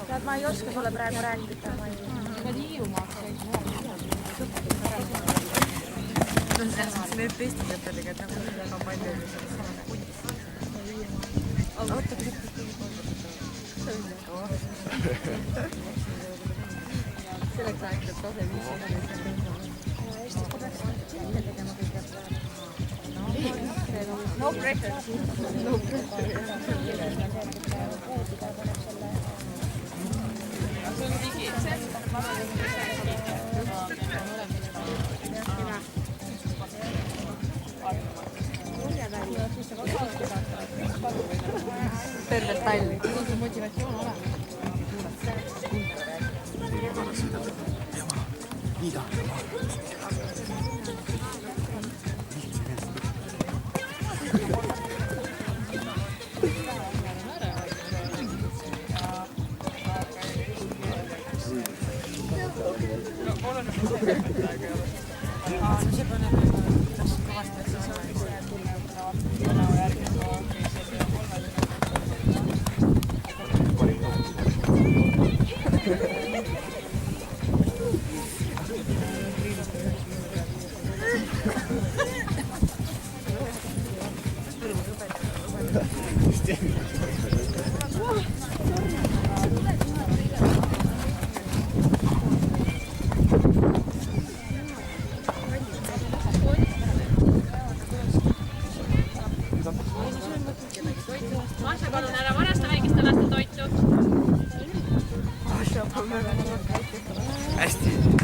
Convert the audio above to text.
tead, ma ei oska sulle praegu rääkida. Need teistid õppedega, et nagu väga palju oli sellesama selleks ajaks, et tase 5 Eestis ta peaks tšille tegema kõigepealt. No pressure. no pressure. Tervelt Talli. See on motivatsioon olemas. Nii tahab. Masha, palun ära varasta väikeste laste toitu. Hästi.